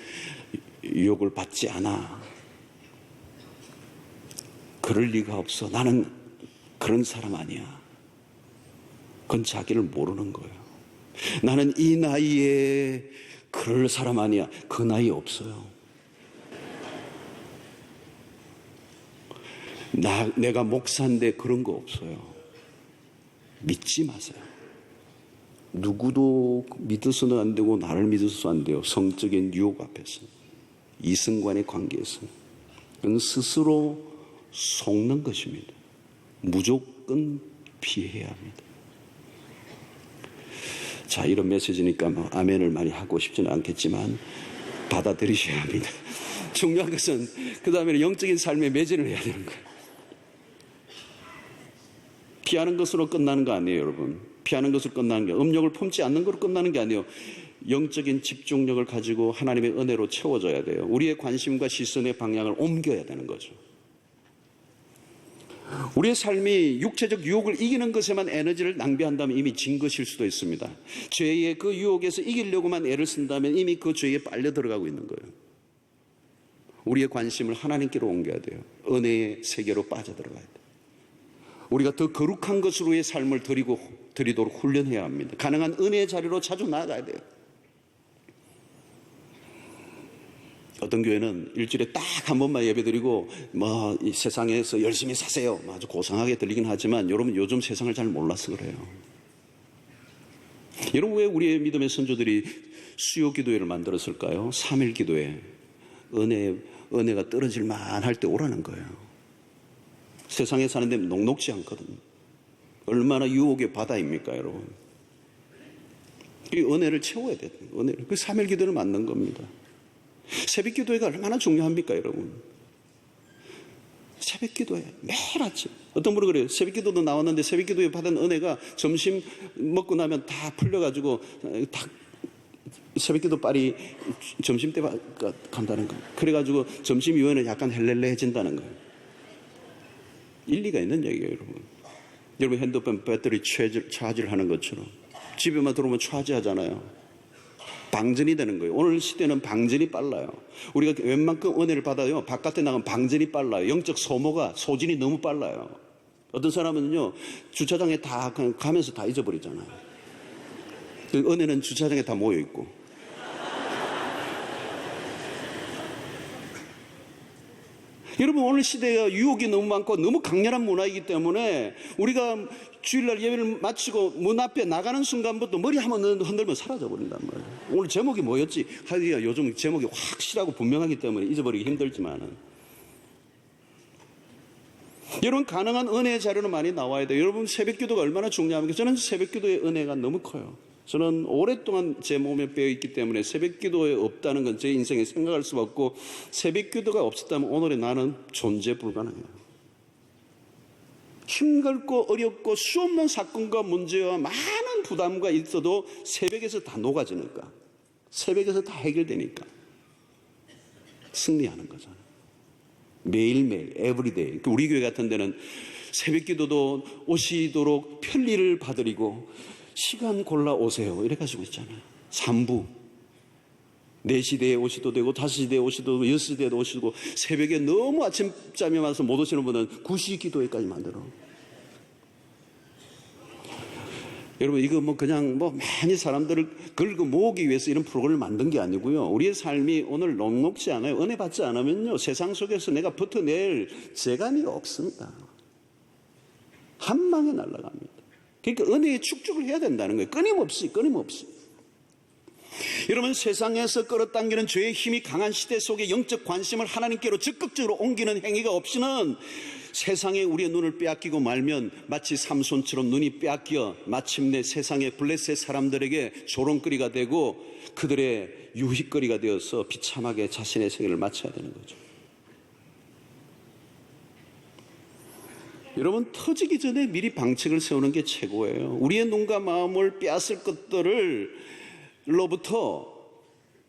유혹을 받지 않아. 그럴 리가 없어. 나는 그런 사람 아니야. 그건 자기를 모르는 거예요. 나는 이 나이에 그럴 사람 아니야. 그 나이 없어요. 내가 목사인데 그런 거 없어요. 믿지 마세요. 누구도 믿어서는 안 되고 나를 믿어서도 안 돼요. 성적인 유혹 앞에서, 이성간의 관계에서. 그건 스스로 속는 것입니다. 무조건 피해야 합니다. 자, 이런 메시지니까 아멘을 많이 하고 싶지는 않겠지만 받아들이셔야 합니다. 중요한 것은 그 다음에는 영적인 삶에 매진을 해야 되는 거예요. 피하는 것으로 끝나는 거 아니에요, 여러분. 피하는 것으로 끝나는 게, 음욕을 품지 않는 것으로 끝나는 게 아니에요. 영적인 집중력을 가지고 하나님의 은혜로 채워져야 돼요. 우리의 관심과 시선의 방향을 옮겨야 되는 거죠. 우리의 삶이 육체적 유혹을 이기는 것에만 에너지를 낭비한다면 이미 진 것일 수도 있습니다. 죄의 그 유혹에서 이기려고만 애를 쓴다면 이미 그 죄에 빨려 들어가고 있는 거예요. 우리의 관심을 하나님께로 옮겨야 돼요. 은혜의 세계로 빠져들어가야 돼요. 우리가 더 거룩한 것으로의 삶을 드리도록 훈련해야 합니다. 가능한 은혜의 자리로 자주 나아가야 돼요. 어떤 교회는 일주일에 딱 한 번만 예배드리고 이 세상에서 열심히 사세요. 아주 고상하게 들리긴 하지만 여러분, 요즘 세상을 잘 몰라서 그래요. 여러분, 왜 우리의 믿음의 선조들이 수요 기도회를 만들었을까요? 3일 기도회. 은혜가 떨어질 만할 때 오라는 거예요. 세상에 사는데 녹록지 않거든요. 얼마나 유혹의 바다입니까, 여러분? 이 은혜를 채워야 돼요. 은혜를. 그 3일 기도를 만든 겁니다. 새벽 기도회가 얼마나 중요합니까, 여러분? 새벽 기도회 매일 아침. 어떤 분은 그래요. 새벽 기도도 나왔는데 새벽 기도회 받은 은혜가 점심 먹고 나면 다 풀려가지고 다 새벽 기도 빨리 점심 때 간다는 거예요. 그래가지고 점심 이후에는 약간 헬렐레해진다는 거예요. 일리가 있는 얘기예요, 여러분. 여러분 핸드폰 배터리 차지를 하는 것처럼 집에만 들어오면 차지하잖아요. 방전이 되는 거예요. 오늘 시대는 방전이 빨라요. 우리가 웬만큼 은혜를 받아요. 바깥에 나가면 방전이 빨라요. 영적 소진이 너무 빨라요. 어떤 사람은요, 주차장에 다 가면서 다 잊어버리잖아요. 그 은혜는 주차장에 다 모여있고. 여러분, 오늘 시대가 유혹이 너무 많고 너무 강렬한 문화이기 때문에 우리가 주일날 예배를 마치고 문 앞에 나가는 순간부터 머리 한번 흔들면 사라져버린단 말이에요. 오늘 제목이 뭐였지? 하기가 요즘 제목이 확실하고 분명하기 때문에 잊어버리기 힘들지만은. 여러분, 가능한 은혜의 자료는 많이 나와야 돼요. 여러분, 새벽 기도가 얼마나 중요합니까? 저는 새벽 기도의 은혜가 너무 커요. 저는 오랫동안 제 몸에 빼어있기 때문에 새벽 기도에 없다는 건 제 인생에 생각할 수가 없고, 새벽 기도가 없었다면 오늘의 나는 존재 불가능해요. 힘들고 어렵고 수없는 사건과 문제와 많은 부담과 있어도 새벽에서 다 녹아지니까, 새벽에서 다 해결되니까 승리하는 거잖아요. 매일매일 에브리데이. 우리 교회 같은 데는 새벽 기도도 오시도록 편리를 받으리고 시간 골라 오세요 이래가지고 있잖아요. 3부 4시대에 오시도 되고 5시대에 오시도 되고 6시대에도 오시고, 새벽에 너무 아침잠이 와서 못 오시는 분은 9시 기도회까지 만들어. 여러분, 이거 그냥 많이 사람들을 긁어 모으기 위해서 이런 프로그램을 만든 게 아니고요. 우리의 삶이 오늘 녹록지 않아요. 은혜 받지 않으면요, 세상 속에서 내가 버텨낼 재간이 없습니다. 한 방에 날아갑니다. 그러니까 은혜의 축적을 해야 된다는 거예요. 끊임없이. 여러분, 세상에서 끌어당기는 죄의 힘이 강한 시대 속에 영적 관심을 하나님께로 적극적으로 옮기는 행위가 없이는 세상에 우리의 눈을 빼앗기고 말면 마치 삼손처럼 눈이 빼앗겨 마침내 세상의 블레셋 사람들에게 조롱거리가 되고 그들의 유익거리가 되어서 비참하게 자신의 생애를 마쳐야 되는 거죠. 여러분, 터지기 전에 미리 방책을 세우는 게 최고예요. 우리의 눈과 마음을 빼앗을 것들로부터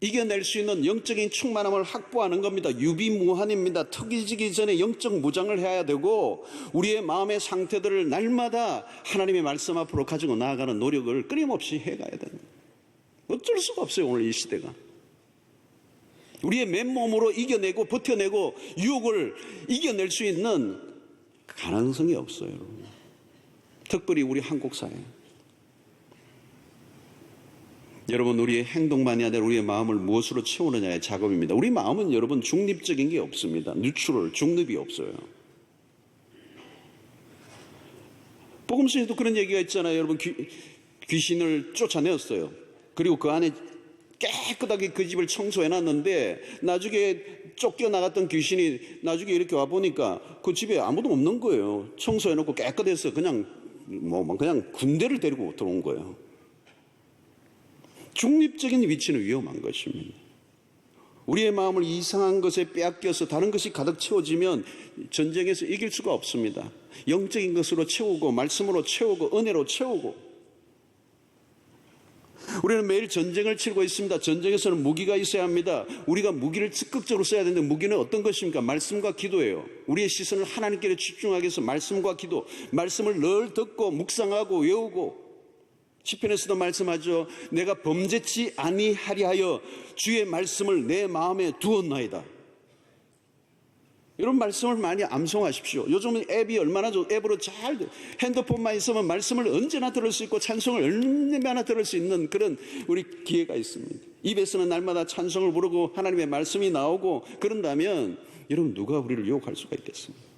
이겨낼 수 있는 영적인 충만함을 확보하는 겁니다. 유비무환입니다. 터지기 전에 영적 무장을 해야 되고, 우리의 마음의 상태들을 날마다 하나님의 말씀 앞으로 가지고 나아가는 노력을 끊임없이 해가야 됩니다. 어쩔 수가 없어요, 오늘 이 시대가. 우리의 맨몸으로 이겨내고 버텨내고 유혹을 이겨낼 수 있는 가능성이 없어요, 여러분. 특별히 우리 한국 사회. 여러분, 우리의 행동만이 아니라 우리의 마음을 무엇으로 채우느냐의 작업입니다. 우리 마음은 여러분 중립적인 게 없습니다. 뉴트럴, 중립이 없어요. 복음서에도 그런 얘기가 있잖아요. 여러분, 귀신을 쫓아내었어요. 그리고 그 안에 깨끗하게 그 집을 청소해놨는데 나중에 쫓겨나갔던 귀신이 나중에 이렇게 와보니까 그 집에 아무도 없는 거예요. 청소해놓고 깨끗해서 그냥 군대를 데리고 들어온 거예요. 중립적인 위치는 위험한 것입니다. 우리의 마음을 이상한 것에 빼앗겨서 다른 것이 가득 채워지면 전쟁에서 이길 수가 없습니다. 영적인 것으로 채우고 말씀으로 채우고 은혜로 채우고. 우리는 매일 전쟁을 치르고 있습니다. 전쟁에서는 무기가 있어야 합니다. 우리가 무기를 적극적으로 써야 되는데 무기는 어떤 것입니까? 말씀과 기도예요. 우리의 시선을 하나님께 집중하기 위해서 말씀과 기도, 말씀을 늘 듣고 묵상하고 외우고. 시편에서도 말씀하죠. 내가 범죄치 아니하리 하여 주의 말씀을 내 마음에 두었나이다. 이런 말씀을 많이 암송하십시오. 요즘은 앱이 얼마나 앱으로 잘 핸드폰만 있으면 말씀을 언제나 들을 수 있고 찬송을 얼마나 들을 수 있는 그런 우리 기회가 있습니다. 입에서는 날마다 찬송을 부르고 하나님의 말씀이 나오고 그런다면 여러분, 누가 우리를 유혹할 수가 있겠습니까?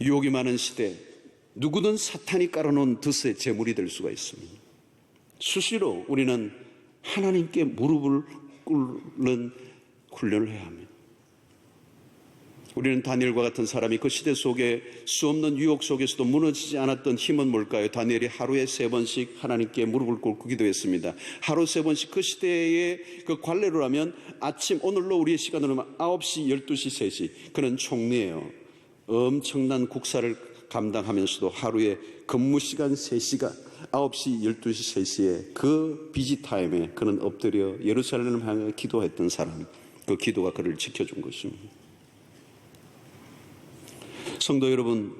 유혹이 많은 시대, 누구든 사탄이 깔아놓은 덫의 제물이 될 수가 있습니다. 수시로 우리는 하나님께 무릎을 꿇는 훈련을 해야 합니다. 우리는 다니엘과 같은 사람이 그 시대 속에 수없는 유혹 속에서도 무너지지 않았던 힘은 뭘까요? 다니엘이 하루에 3번씩 하나님께 무릎을 꿇고 기도했습니다. 하루 3번씩 그 시대의 그 관례로 하면 아침, 오늘로 우리의 시간으로 하면 9시, 12시, 3시. 그는 총리예요. 엄청난 국사를 감당하면서도 하루에 근무 시간 3시간, 9시, 12시, 3시에 그 비지 타임에 그는 엎드려 예루살렘을 향해 기도했던 사람. 그 기도가 그를 지켜준 것입니다. 성도 여러분,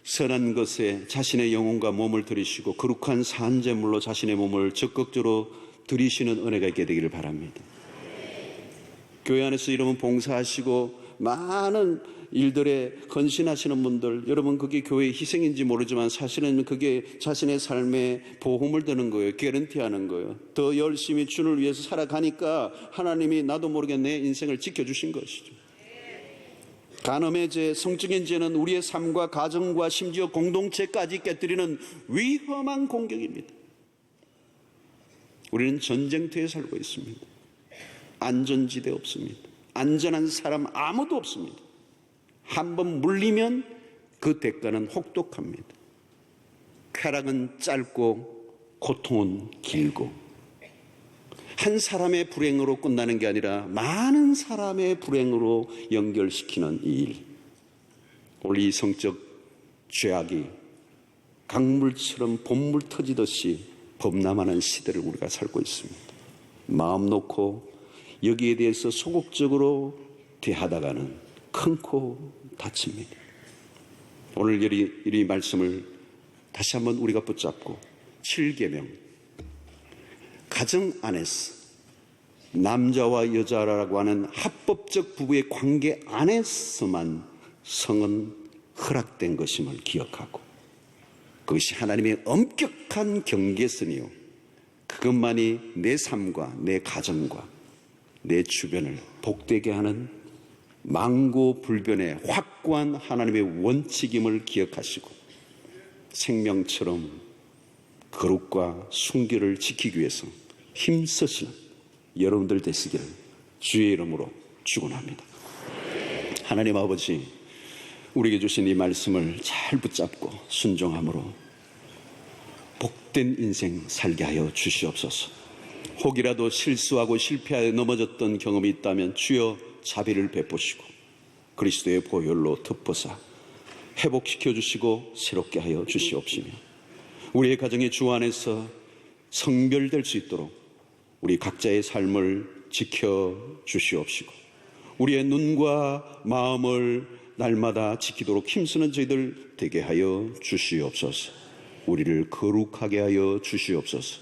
선한 것에 자신의 영혼과 몸을 들이시고 거룩한 산제물로 자신의 몸을 적극적으로 들이시는 은혜가 있게 되기를 바랍니다. 교회 안에서 여러분 봉사하시고 많은 일들에 헌신하시는 분들, 여러분 그게 교회의 희생인지 모르지만 사실은 그게 자신의 삶에 보험을 드는 거예요. 개런티하는 거예요. 더 열심히 주를 위해서 살아가니까 하나님이 나도 모르게 내 인생을 지켜주신 것이죠. 간음의 죄, 성적인 죄는 우리의 삶과 가정과 심지어 공동체까지 깨뜨리는 위험한 공격입니다. 우리는 전쟁터에 살고 있습니다. 안전지대 없습니다. 안전한 사람 아무도 없습니다. 한번 물리면 그 대가는 혹독합니다. 쾌락은 짧고 고통은 길고 한 사람의 불행으로 끝나는 게 아니라 많은 사람의 불행으로 연결시키는 이 일. 오늘 이 성적 죄악이 강물처럼 봇물 터지듯이 범람하는 시대를 우리가 살고 있습니다. 마음 놓고 여기에 대해서 소극적으로 대하다가는 큰코 다칩니다. 오늘 이 말씀을 다시 한번 우리가 붙잡고 7계명 가정 안에서 남자와 여자라고 하는 합법적 부부의 관계 안에서만 성은 허락된 것임을 기억하고 그것이 하나님의 엄격한 경계선이요 그것만이 내 삶과 내 가정과 내 주변을 복되게 하는 망고불변의 확고한 하나님의 원칙임을 기억하시고 생명처럼 거룩과 순결을 지키기 위해서 힘쓰시는 여러분들 되시기를 주의 이름으로 축원합니다. 하나님 아버지, 우리에게 주신 이 말씀을 잘 붙잡고 순종함으로 복된 인생 살게 하여 주시옵소서. 혹이라도 실수하고 실패하여 넘어졌던 경험이 있다면 주여 자비를 베푸시고 그리스도의 보혈로 덮어사 회복시켜 주시고 새롭게 하여 주시옵시며 우리의 가정의 주 안에서 성별될 수 있도록 우리 각자의 삶을 지켜 주시옵시고 우리의 눈과 마음을 날마다 지키도록 힘쓰는 저희들 되게 하여 주시옵소서. 우리를 거룩하게 하여 주시옵소서.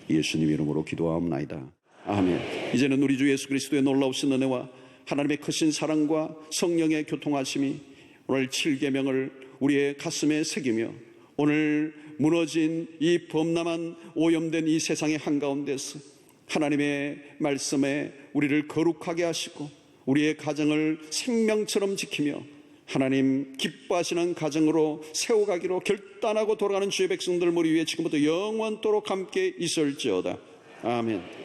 예수님 이름으로 기도하옵나이다. 아멘. 이제는 우리 주 예수 그리스도의 놀라우신 은혜와 하나님의 크신 사랑과 성령의 교통하심이 오늘 7계명을 우리의 가슴에 새기며 오늘 무너진 이 범람한 오염된 이 세상의 한가운데서 하나님의 말씀에 우리를 거룩하게 하시고 우리의 가정을 생명처럼 지키며 하나님 기뻐하시는 가정으로 세워가기로 결단하고 돌아가는 주의 백성들 머리 위에 지금부터 영원토록 함께 있을지어다. 아멘.